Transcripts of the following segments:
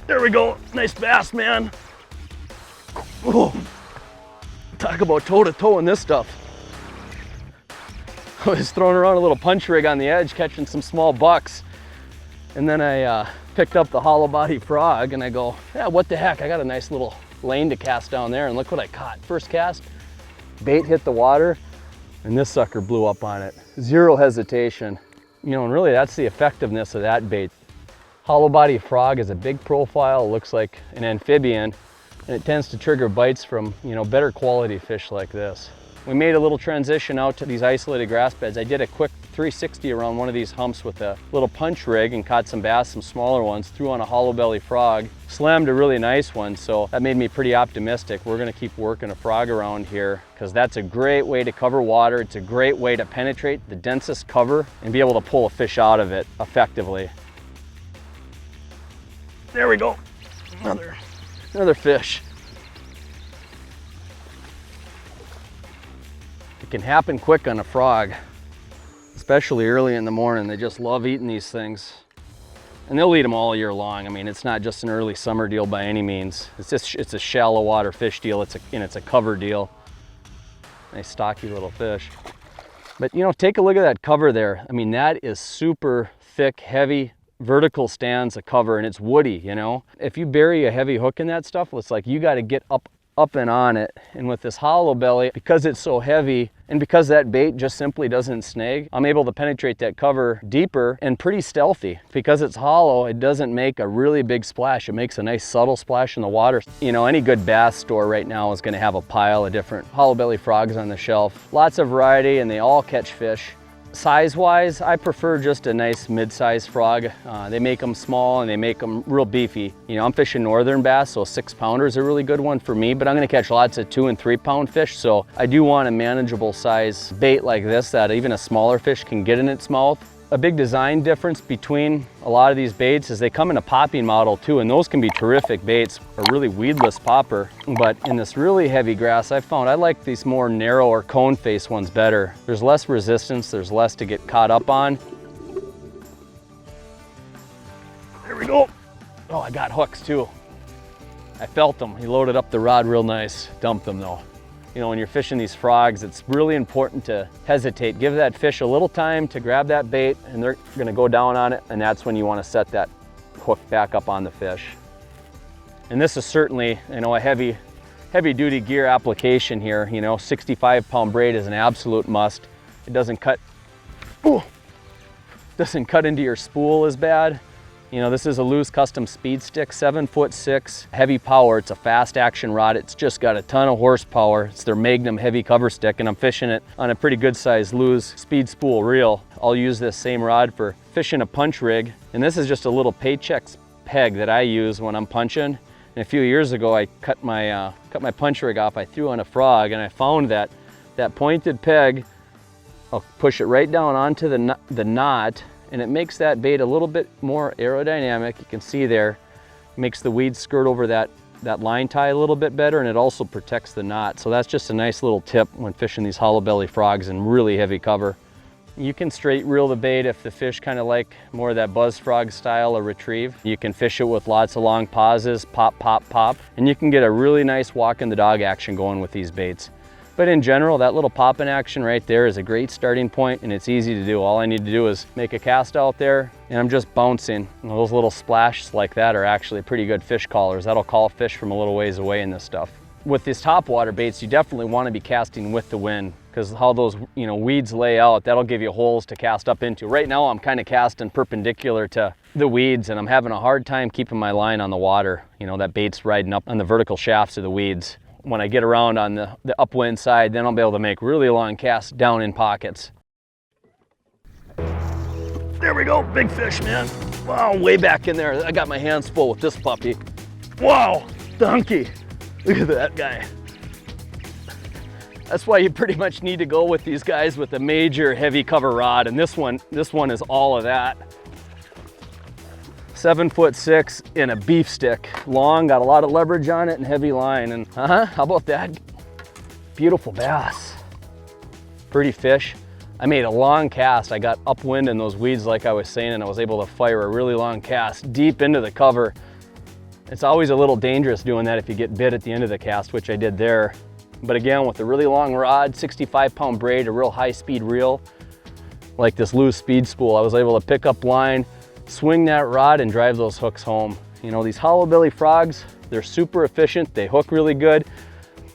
There we go. Nice bass, man. Oh, talk about toe to toe in this stuff. I was throwing around a little punch rig on the edge, catching some small bucks. And then I picked up the hollow body frog and I go, yeah, what the heck? I got a nice little lane to cast down there, and look what I caught. First cast, bait hit the water and this sucker blew up on it. Zero hesitation. You know, and really that's the effectiveness of that bait. Hollow body frog is a big profile, looks like an amphibian, and it tends to trigger bites from, you know, better quality fish like this. We made a little transition out to these isolated grass beds. I did a quick 360 around one of these humps with a little punch rig and caught some bass, some smaller ones, threw on a hollow belly frog, slammed a really nice one, so that made me pretty optimistic. We're gonna keep working a frog around here because that's a great way to cover water. It's a great way to penetrate the densest cover and be able to pull a fish out of it effectively. There we go, another fish. It can happen quick on a frog, especially early in the morning. They just love eating these things. And they'll eat them all year long. I mean, it's not just an early summer deal by any means. It's a shallow water fish deal. It's a cover deal. Nice stocky little fish. But you know, take a look at that cover there. I mean, that is super thick, heavy, vertical stands of cover, and it's woody, you know. If you bury a heavy hook in that stuff, it's like you got to get up and on it. And with this hollow belly, because it's so heavy and because that bait just simply doesn't snag, I'm able to penetrate that cover deeper and pretty stealthy. Because it's hollow, it doesn't make a really big splash. It makes a nice subtle splash in the water. You know, any good bass store right now is going to have a pile of different hollow belly frogs on the shelf. Lots of variety, and they all catch fish. Size-wise, I prefer just a nice mid-sized frog. They make them small and they make them real beefy. You know, I'm fishing northern bass, so 6-pounder is a really good one for me, but I'm gonna catch lots of 2- and 3-pound fish, so I do want a manageable size bait like this that even a smaller fish can get in its mouth. A big design difference between a lot of these baits is they come in a popping model too, and those can be terrific baits, a really weedless popper. But in this really heavy grass, I found I like these more narrow or cone face ones better. There's less resistance, there's less to get caught up on. There we go. Oh, I got hooks too. I felt them. He loaded up the rod real nice. Dumped them though. You know, when you're fishing these frogs, it's really important to hesitate. Give that fish a little time to grab that bait, and they're gonna go down on it, and that's when you wanna set that hook back up on the fish. And this is certainly, you know, a heavy duty gear application here. You know, 65-pound braid is an absolute must. It doesn't cut into your spool as bad. You know, this is a Lew's custom speed stick, 7'6", heavy power. It's a fast action rod. It's just got a ton of horsepower. It's their Magnum heavy cover stick, and I'm fishing it on a pretty good size Lew's speed spool reel. I'll use this same rod for fishing a punch rig. And this is just a little Paychex peg that I use when I'm punching. And a few years ago, I cut my punch rig off. I threw on a frog, and I found that pointed peg, I'll push it right down onto the knot, and it makes that bait a little bit more aerodynamic. You can see there, makes the weed skirt over that line tie a little bit better, and it also protects the knot. So that's just a nice little tip when fishing these hollow belly frogs in really heavy cover. You can straight reel the bait if the fish kind of like more of that buzz frog style of retrieve. You can fish it with lots of long pauses, pop, pop, pop, and you can get a really nice walking the dog action going with these baits. But in general, that little popping action right there is a great starting point, and it's easy to do. All I need to do is make a cast out there, and I'm just bouncing. And those little splashes like that are actually pretty good fish callers. That'll call fish from a little ways away in this stuff. With these topwater baits, you definitely want to be casting with the wind, because how those weeds lay out, that'll give you holes to cast up into. Right now, I'm kind of casting perpendicular to the weeds, and I'm having a hard time keeping my line on the water. You know, that bait's riding up on the vertical shafts of the weeds. When I get around on the upwind side, then I'll be able to make really long casts down in pockets. There we go, big fish, man. Wow, way back in there. I got my hands full with this puppy. Wow, donkey. Look at that guy. That's why you pretty much need to go with these guys with a major heavy cover rod, and this one is all of that. 7'6" in a beef stick, long, got a lot of leverage on it and heavy line. And how about that? Beautiful bass. Pretty fish. I made a long cast. I got upwind in those weeds like I was saying, and I was able to fire a really long cast deep into the cover. It's always a little dangerous doing that if you get bit at the end of the cast, which I did there. But again, with a really long rod, 65-pound braid, a real high-speed reel, like this loose speed spool, I was able to pick up line, swing that rod, and drive those hooks home. You know, these hollow belly frogs, they're super efficient, they hook really good.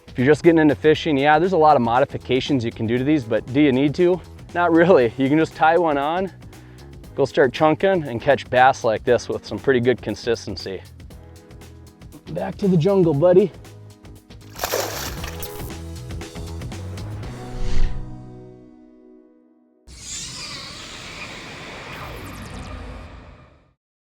If you're just getting into fishing, yeah, there's a lot of modifications you can do to these, but do you need to? Not really. You can just tie one on, go start chunking, and catch bass like this with some pretty good consistency. Back to the jungle, buddy.